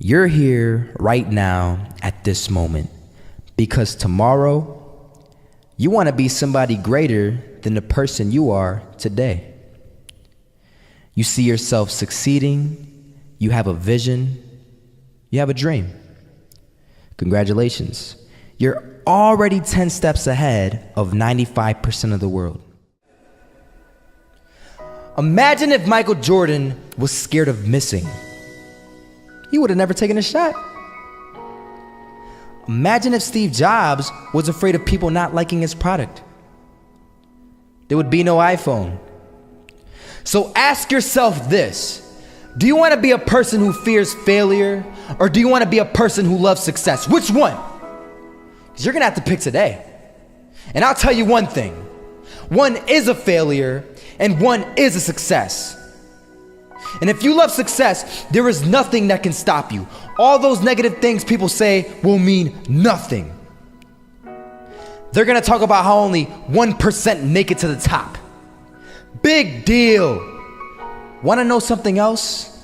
You're here right now at this moment because tomorrow you want to be somebody greater than the person you are today. You see yourself succeeding, you have a vision, you have a dream. Congratulations. You're already 10 steps ahead of 95% of the world. Imagine if Michael Jordan was scared of missing. He would have never taken a shot. Imagine if Steve Jobs was afraid of people not liking his product. There would be no iPhone. So ask yourself this: do you want to be a person who fears failure, or do you want to be a person who loves success? Which one? Because you're going to have to pick today. And I'll tell you one thing: one is a failure and one is a success. And if you love success, there is nothing that can stop you. All those negative things people say will mean nothing. They're gonna talk about how only 1% make it to the top. Big deal. Wanna know something else?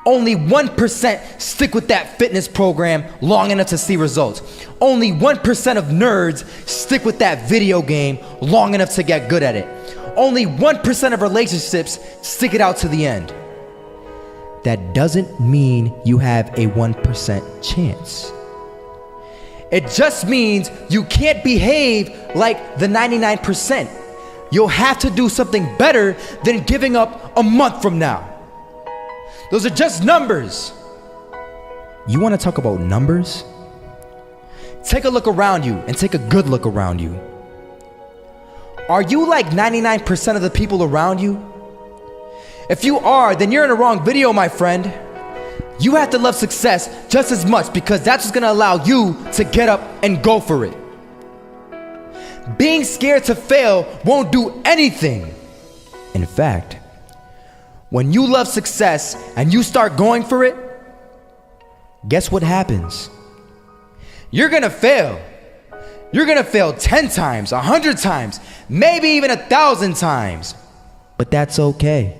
Only 1% stick with that fitness program long enough to see results. Only 1% of nerds stick with that video game long enough to get good at it. Only 1% of relationships stick it out to the end. That doesn't mean you have a 1% chance. It just means you can't behave like the 99%. You'll have to do something better than giving up a month from now. Those are just numbers. You want to talk about numbers? Take a look around you and take a good look around you. Are you like 99% of the people around you? If you are, then you're in the wrong video, my friend. You have to love success just as much because that's what's gonna allow you to get up and go for it. Being scared to fail won't do anything. In fact, when you love success and you start going for it, guess what happens? You're gonna fail. You're gonna fail 10 times, 100 times, maybe even 1,000 times. But that's okay.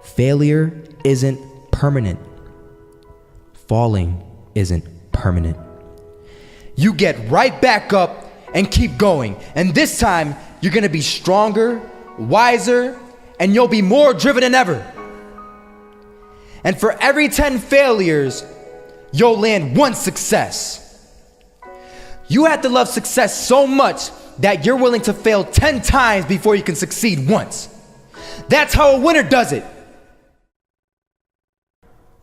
Failure isn't permanent. Falling isn't permanent. You get right back up and keep going. And this time, you're gonna be stronger, wiser, and you'll be more driven than ever. And for every 10 failures, you'll land one success. You have to love success so much that you're willing to fail 10 times before you can succeed once. That's how a winner does it.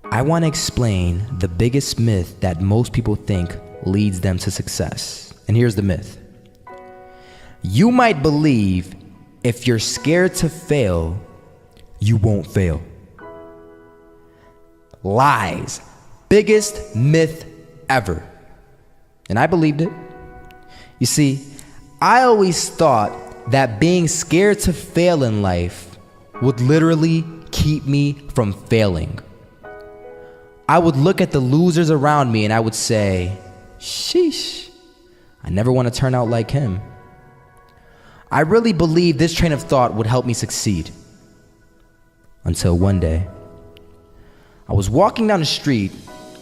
I want to explain the biggest myth that most people think leads them to success. And here's the myth. You might believe if you're scared to fail, you won't fail. Lies. Biggest myth ever. And I believed it. You see, I always thought that being scared to fail in life would literally keep me from failing. I would look at the losers around me and I would say, sheesh, I never want to turn out like him. I really believed this train of thought would help me succeed. Until one day, I was walking down the street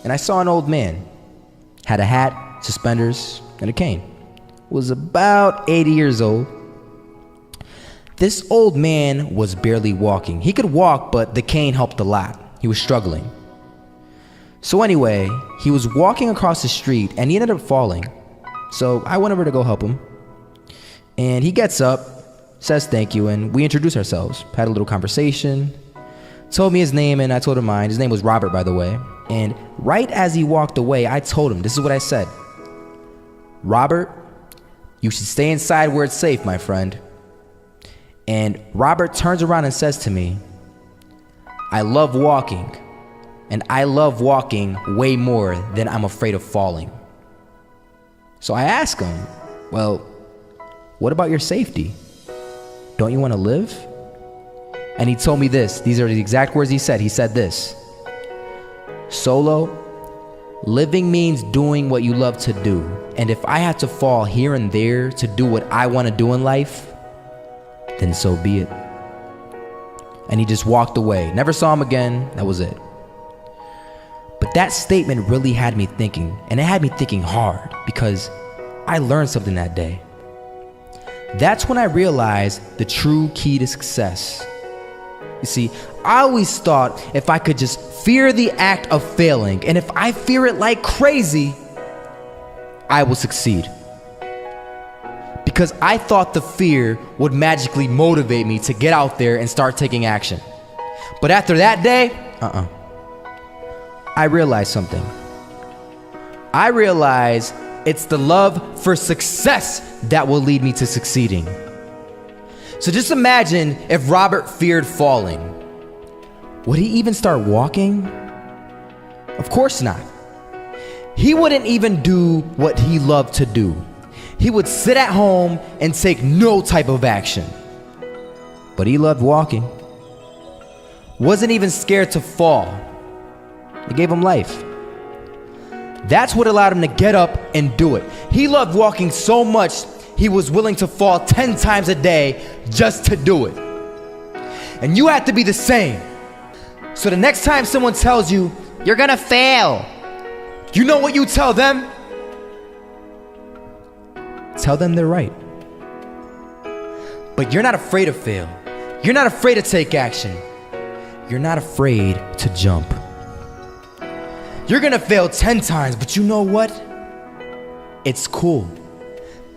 and I saw an old man. Had a hat, suspenders, and a cane. Was about 80 years old. This old man was barely walking. He could walk, but the cane helped a lot. He was struggling. So anyway, he was walking across the street and he ended up falling. So I went over to go help him. And he gets up, says thank you, and we introduced ourselves. Had a little conversation. Told me his name and I told him mine. His name was Robert, by the way. And right as he walked away, I told him, this is what I said. Robert, you should stay inside where it's safe, my friend. And Robert turns around and says to me, I love walking. And I love walking way more than I'm afraid of falling. So I asked him, well, what about your safety? Don't you want to live? And he told me this. These are the exact words he said. He said this: Solo, living means doing what you love to do. And if I have to fall here and there to do what I want to do in life, then so be it. And he just walked away. Never saw him again. That was it. But that statement really had me thinking, and it had me thinking hard because I learned something that day. That's when I realized the true key to success. You see, I always thought if I could just fear the act of failing, and if I fear it like crazy, I will succeed. Because I thought the fear would magically motivate me to get out there and start taking action. But after that day, I realized something. I realized it's the love for success that will lead me to succeeding. So just imagine if Robert feared falling. Would he even start walking? Of course not. He wouldn't even do what he loved to do. He would sit at home and take no type of action. But he loved walking. Wasn't even scared to fall. It gave him life. That's what allowed him to get up and do it. He loved walking so much, he was willing to fall 10 times a day just to do it. And you have to be the same. So the next time someone tells you, you're gonna fail, you know what you tell them? Tell them they're right. But you're not afraid to fail. You're not afraid to take action. You're not afraid to jump. You're gonna fail 10 times, but you know what? It's cool.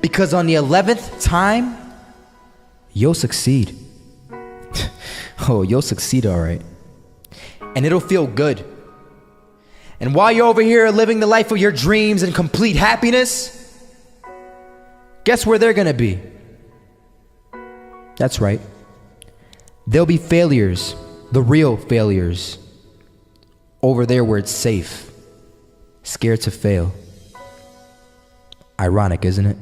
Because on the 11th time, you'll succeed. Oh, you'll succeed all right. And it'll feel good. And while you're over here living the life of your dreams and complete happiness, guess where they're gonna be? That's right. They'll be failures, the real failures. Over there where it's safe, scared to fail. Ironic, isn't it?